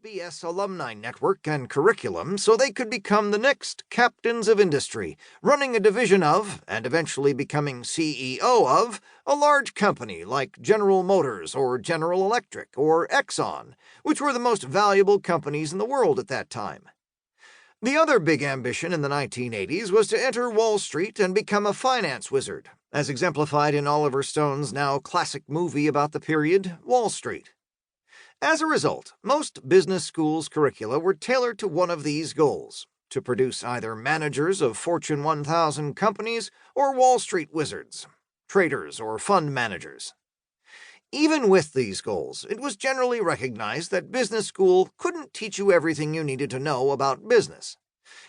SBS alumni network and curriculum so they could become the next captains of industry, running a division of, and eventually becoming CEO of, a large company like General Motors or General Electric or Exxon, which were the most valuable companies in the world at that time. The other big ambition in the 1980s was to enter Wall Street and become a finance wizard, as exemplified in Oliver Stone's now classic movie about the period, Wall Street. As a result, most business schools' curricula were tailored to one of these goals: to produce either managers of Fortune 1000 companies or Wall Street wizards, traders or fund managers. Even with these goals, it was generally recognized that business school couldn't teach you everything you needed to know about business.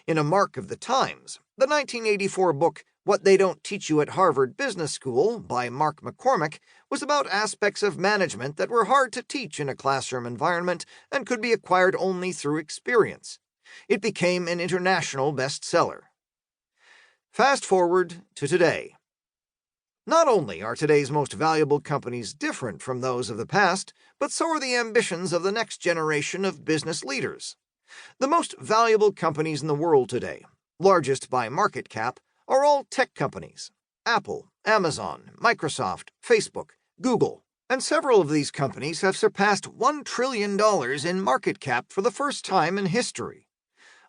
In a mark of the times, the 1984 book What They Don't Teach You at Harvard Business School by Mark McCormick was about aspects of management that were hard to teach in a classroom environment and could be acquired only through experience. It became an international bestseller. Fast forward to today. Not only are today's most valuable companies different from those of the past, but so are the ambitions of the next generation of business leaders. The most valuable companies in the world today, largest by market cap, are all tech companies: Apple, Amazon, Microsoft, Facebook, Google, and several of these companies have surpassed $1 trillion in market cap for the first time in history.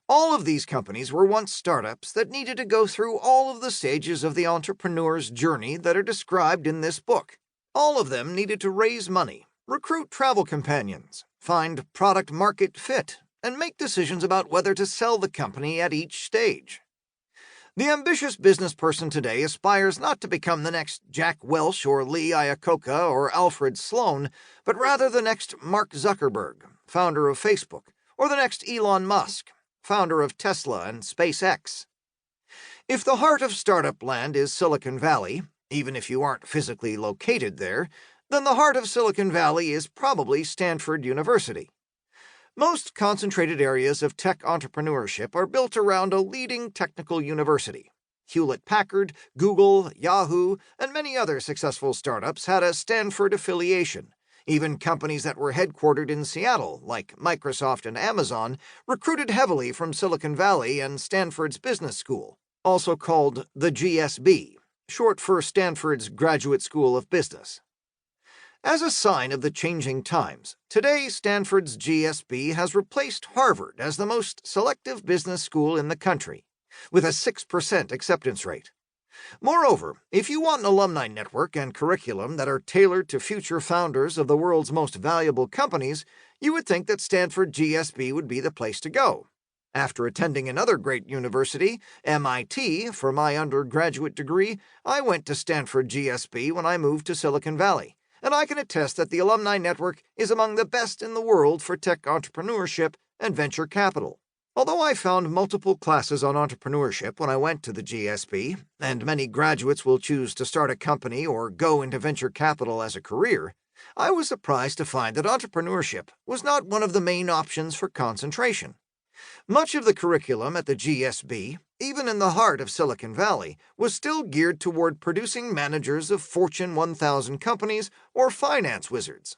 All of these companies were once startups that needed to go through all of the stages of the entrepreneur's journey that are described in this book. All of them needed to raise money, recruit travel companions, find product-market fit, and make decisions about whether to sell the company at each stage. The ambitious business person today aspires not to become the next Jack Welch or Lee Iacocca or Alfred Sloan, but rather the next Mark Zuckerberg, founder of Facebook, or the next Elon Musk, founder of Tesla and SpaceX. If the heart of startup land is Silicon Valley, even if you aren't physically located there, then the heart of Silicon Valley is probably Stanford University. Most concentrated areas of tech entrepreneurship are built around a leading technical university. Hewlett-Packard, Google, Yahoo, and many other successful startups had a Stanford affiliation. Even companies that were headquartered in Seattle, like Microsoft and Amazon, recruited heavily from Silicon Valley and Stanford's Business School, also called the GSB, short for Stanford's Graduate School of Business. As a sign of the changing times, today Stanford's GSB has replaced Harvard as the most selective business school in the country, with a 6% acceptance rate. Moreover, if you want an alumni network and curriculum that are tailored to future founders of the world's most valuable companies, you would think that Stanford GSB would be the place to go. After attending another great university, MIT, for my undergraduate degree, I went to Stanford GSB when I moved to Silicon Valley, and I can attest that the alumni network is among the best in the world for tech entrepreneurship and venture capital. Although I found multiple classes on entrepreneurship when I went to the GSB, and many graduates will choose to start a company or go into venture capital as a career, I was surprised to find that entrepreneurship was not one of the main options for concentration. Much of the curriculum at the GSB, even in the heart of Silicon Valley, was still geared toward producing managers of Fortune 1000 companies or finance wizards.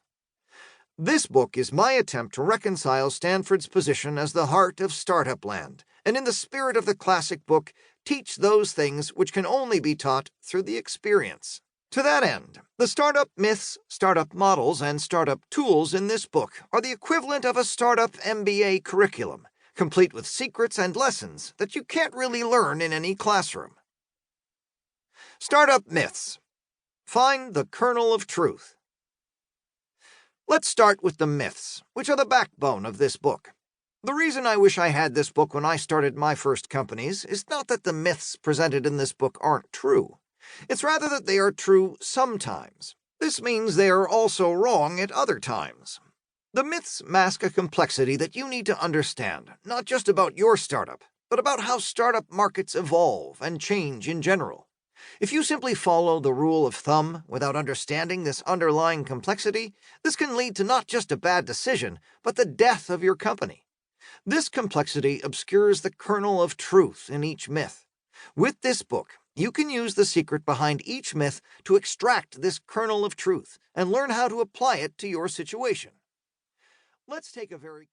This book is my attempt to reconcile Stanford's position as the heart of startup land, and in the spirit of the classic book, teach those things which can only be taught through the experience. To that end, the startup myths, startup models, and startup tools in this book are the equivalent of a startup MBA curriculum, complete with secrets and lessons that you can't really learn in any classroom. Startup myths. Find the kernel of truth. Let's start with the myths, which are the backbone of this book. The reason I wish I had this book when I started my first companies is not that the myths presented in this book aren't true. It's rather that they are true sometimes. This means they are also wrong at other times. The myths mask a complexity that you need to understand, not just about your startup, but about how startup markets evolve and change in general. If you simply follow the rule of thumb without understanding this underlying complexity, this can lead to not just a bad decision, but the death of your company. This complexity obscures the kernel of truth in each myth. With this book, you can use the secret behind each myth to extract this kernel of truth and learn how to apply it to your situation. Let's take a very